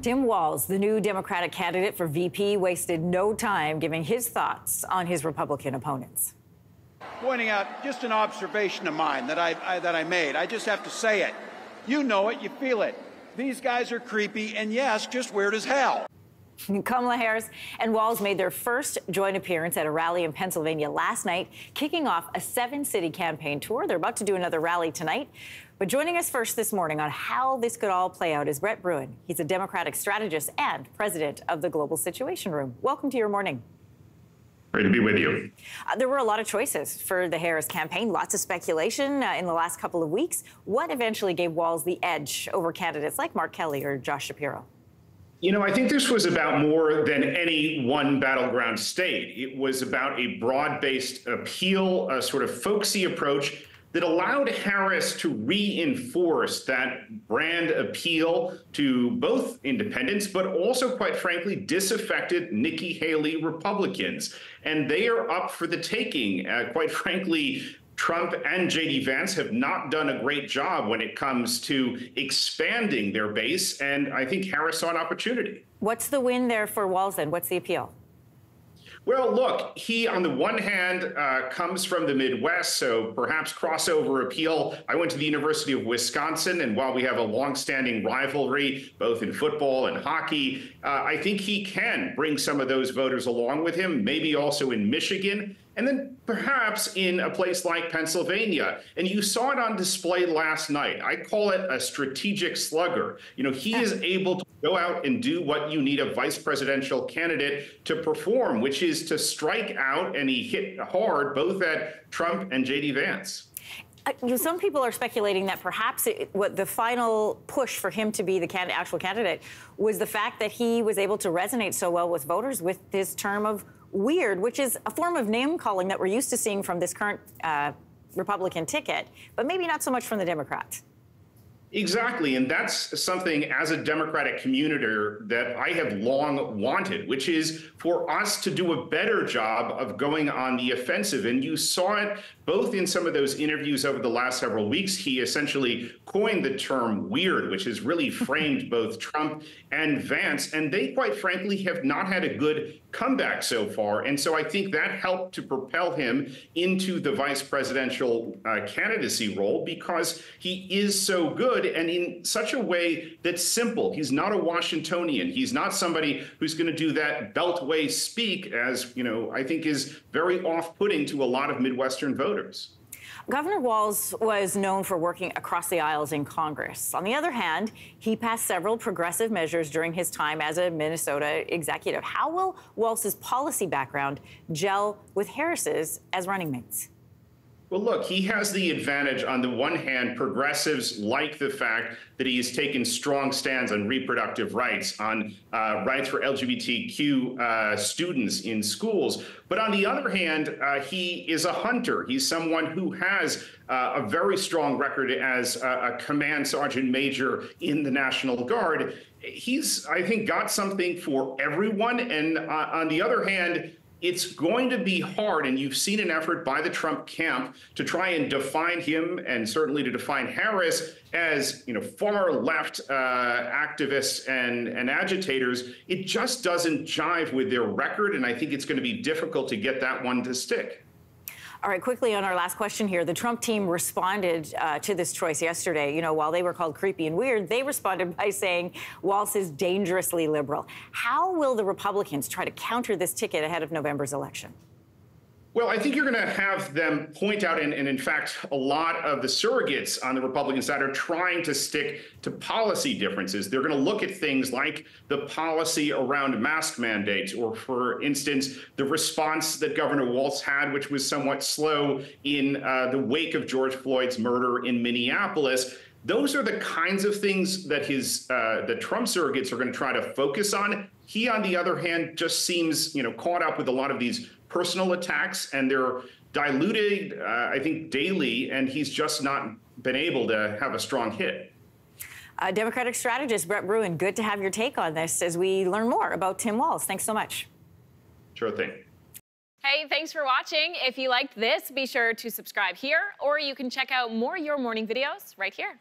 Tim Walz, the new Democratic candidate for VP, wasted no time giving his thoughts on his Republican opponents. Pointing out just an observation of mine that I made. I just have to say it. You know it, you feel it. These guys are creepy and, yes, just weird as hell. Kamala Harris and Walz made their first joint appearance at a rally in Pennsylvania last night, kicking off a 7-city campaign tour. They're about to do another rally tonight. But joining us first this morning on how this could all play out is Brett Bruen. He's a Democratic strategist and president of the Global Situation Room. Welcome to your morning. Great to be with you. There were a lot of choices for the Harris campaign, lots of speculation in the last couple of weeks. What eventually gave Walz the edge over candidates like Mark Kelly or Josh Shapiro? You know, I think this was about more than any one battleground state. It was about a broad-based appeal, a sort of folksy approach that allowed Harris to reinforce that brand appeal to both independents, but also, quite frankly, disaffected Nikki Haley Republicans. And they are up for the taking. Quite frankly, Trump and J.D. Vance have not done a great job when it comes to expanding their base, and I think Harris saw an opportunity. What's the win there for Walz, then? What's the appeal? Well, look, he, on the one hand, comes from the Midwest, so perhaps crossover appeal. I went to the University of Wisconsin, and while we have a longstanding rivalry, both in football and hockey, I think he can bring some of those voters along with him, maybe also in Michigan, and then perhaps in a place like Pennsylvania. And you saw it on display last night. I call it a strategic slugger. You know, he is able to go out and do what you need a vice presidential candidate to perform, which is to strike out, and he hit hard both at Trump and J.D. Vance. Some people are speculating that perhaps what the final push for him to be the actual candidate was the fact that he was able to resonate so well with voters with his term of weird, which is a form of name-calling that we're used to seeing from this current Republican ticket, but maybe not so much from the Democrats. Exactly, and that's something as a Democratic communicator that I have long wanted, which is for us to do a better job of going on the offensive. And you saw it both in some of those interviews over the last several weeks. He essentially coined the term weird, which has really framed both Trump and Vance. And they, quite frankly, have not had a good comeback so far. And so I think that helped to propel him into the vice presidential candidacy role because he is so good and in such a way that's simple. He's not a Washingtonian. He's not somebody who's going to do that beltway speak, as, you know, I think is very off-putting to a lot of Midwestern voters. Governor Walz was known for working across the aisles in Congress. On the other hand, he passed several progressive measures during his time as a Minnesota executive. How will Walz's policy background gel with Harris's as running mates? Well, look, he has the advantage. On the one hand, progressives like the fact that he has taken strong stands on reproductive rights, on rights for LGBTQ students in schools. But on the other hand, he is a hunter. He's someone who has a very strong record as a command sergeant major in the National Guard. He's, I think, got something for everyone. And on the other hand, it's going to be hard, and you've seen an effort by the Trump camp to try and define him, and certainly to define Harris as, you know, far left activists and agitators. It just doesn't jive with their record, and I think it's going to be difficult to get that one to stick. All right, quickly on our last question here. The Trump team responded to this choice yesterday. You know, while they were called creepy and weird, they responded by saying Walz is dangerously liberal. How will the Republicans try to counter this ticket ahead of November's election? Well, I think you're going to have them point out, and in fact, a lot of the surrogates on the Republican side are trying to stick to policy differences. They're going to look at things like the policy around mask mandates, or, for instance, the response that Governor Walz had, which was somewhat slow in the wake of George Floyd's murder in Minneapolis. Those are the kinds of things that the Trump surrogates are going to try to focus on. He, on the other hand, just seems, you know, caught up with a lot of these personal attacks, and they're diluted, I think, daily, and he's just not been able to have a strong hit. Democratic strategist Brett Bruen, good to have your take on this as we learn more about Tim Walz. Thanks so much. Sure thing. Hey, thanks for watching. If you liked this, be sure to subscribe here, or you can check out more Your Morning videos right here.